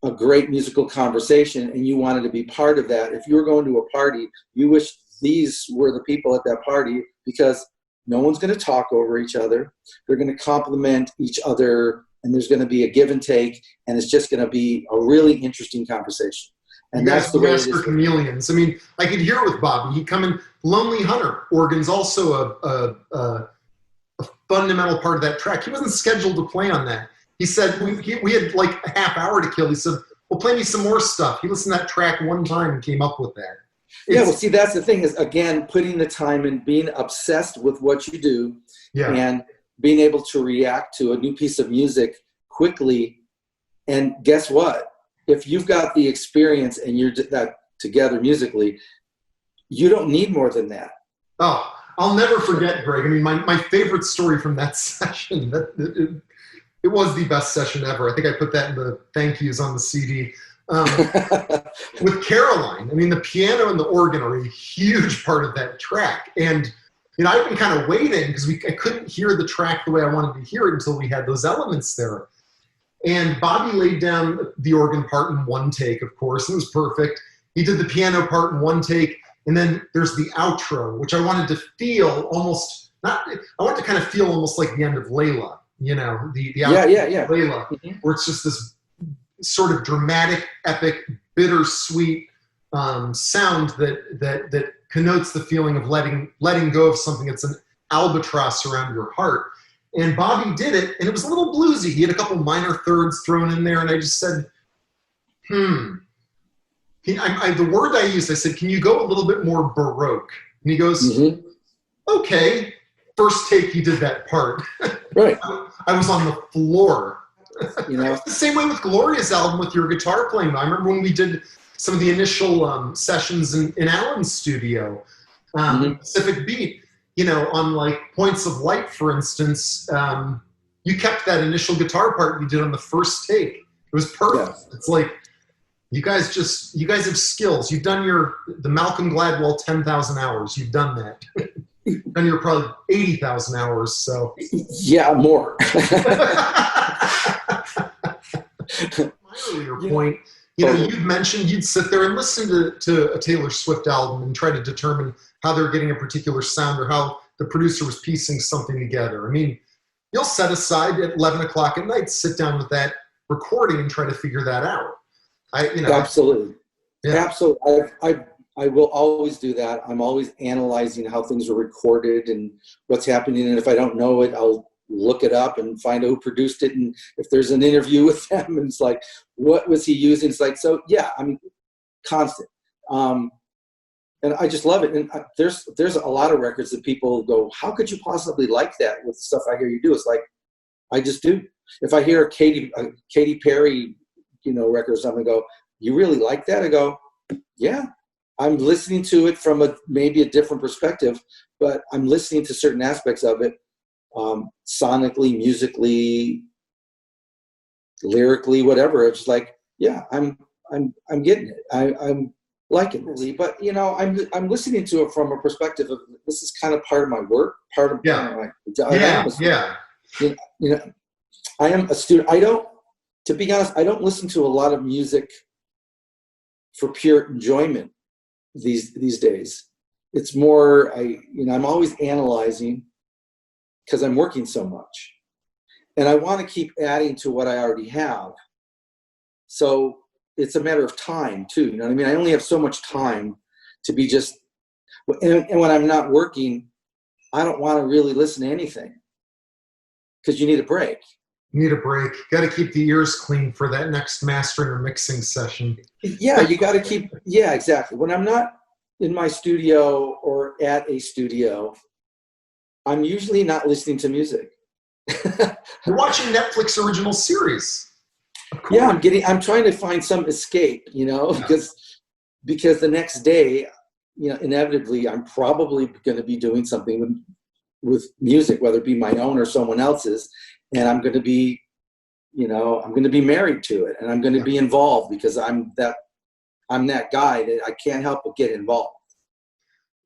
a great musical conversation, and you wanted to be part of that. If you were going to a party, you wish these were the people at that party, because no one's going to talk over each other. They're going to complement each other, and there's going to be a give and take, and it's just going to be a really interesting conversation. And that's the way it is. Master chameleons. I mean, I could hear with Bobby. He'd come in, Lonely Hunter. Organ's also a fundamental part of that track. He wasn't scheduled to play on that. He said, we had like a half hour to kill. He said, well, play me some more stuff. He listened to that track one time and came up with that. Well, see, that's the thing is, again, putting the time and being obsessed with what you do and being able to react to a new piece of music quickly. And guess what? If you've got the experience and you're that together musically, you don't need more than that. Oh, I'll never forget, Greg. I mean, my favorite story from that session, it was the best session ever. I think I put that in the thank yous on the CD. With Caroline, I mean, the piano and the organ are a huge part of that track. And, I've been kind of waiting because I couldn't hear the track the way I wanted to hear it until we had those elements there. And Bobby laid down the organ part in one take, of course. It was perfect. He did the piano part in one take. And then there's the outro, which I wanted to feel almost, I wanted to kind of feel almost like the end of Layla, the outro of Layla, where it's just this sort of dramatic, epic, bittersweet sound that connotes the feeling of letting go of something that's an albatross around your heart. And Bobby did it, and it was a little bluesy. He had a couple minor thirds thrown in there, and I just said, the word I used, I said, can you go a little bit more Baroque? And he goes, okay. First take, he did that part. Right. I was on the floor. You know, It's the same way with Gloria's album with your guitar playing. I remember when we did some of the initial sessions in Alan's studio, Pacific Beat, you know, on like Points of Light, for instance, you kept that initial guitar part you did on the first take. It was perfect. Yeah. It's like, you guys have skills. You've done the Malcolm Gladwell 10,000 hours. You've done that. You've done your probably 80,000 hours. So yeah, more. My earlier point, you know, you've mentioned you'd sit there and listen to a Taylor Swift album and try to determine how they're getting a particular sound or how the producer was piecing something together. I mean, you'll set aside at 11 o'clock at night, sit down with that recording and try to figure that out. Absolutely. Yeah. Absolutely. I will always do that. I'm always analyzing how things are recorded and what's happening. And if I don't know it, I'll look it up and find out who produced it. And if there's an interview with them, and it's like, what was he using? It's like, so yeah, I mean, constant. And I just love it. And there's a lot of records that people go, how could you possibly like that with the stuff I hear you do? It's like, I just do. If I hear a Katy Perry, you know, record or something, I go, you really like that? I go, yeah. I'm listening to it from maybe a different perspective, but I'm listening to certain aspects of it, sonically, musically, lyrically, whatever. It's like, yeah, I'm getting it. I'm liking it. But you know, I'm listening to it from a perspective of, this is kind of part of my work, part of my. Yeah. You know, I am a student. To be honest, I don't listen to a lot of music for pure enjoyment these days. It's more, I'm always analyzing because I'm working so much, and I want to keep adding to what I already have. So it's a matter of time too. You know what I mean? I only have so much time to be just, and when I'm not working, I don't want to really listen to anything because you need a break. You need a break. Got to keep the ears clean for that next mastering or mixing session. Yeah, you got to keep. Yeah, exactly. When I'm not in my studio or at a studio, I'm usually not listening to music. You're watching Netflix original series. Yeah, I'm trying to find some escape, you know, because the next day, you know, inevitably I'm probably going to be doing something with music, whether it be my own or someone else's. And I'm going to be, you know, I'm going to be married to it, and I'm going to be involved because I'm that guy that I can't help but get involved.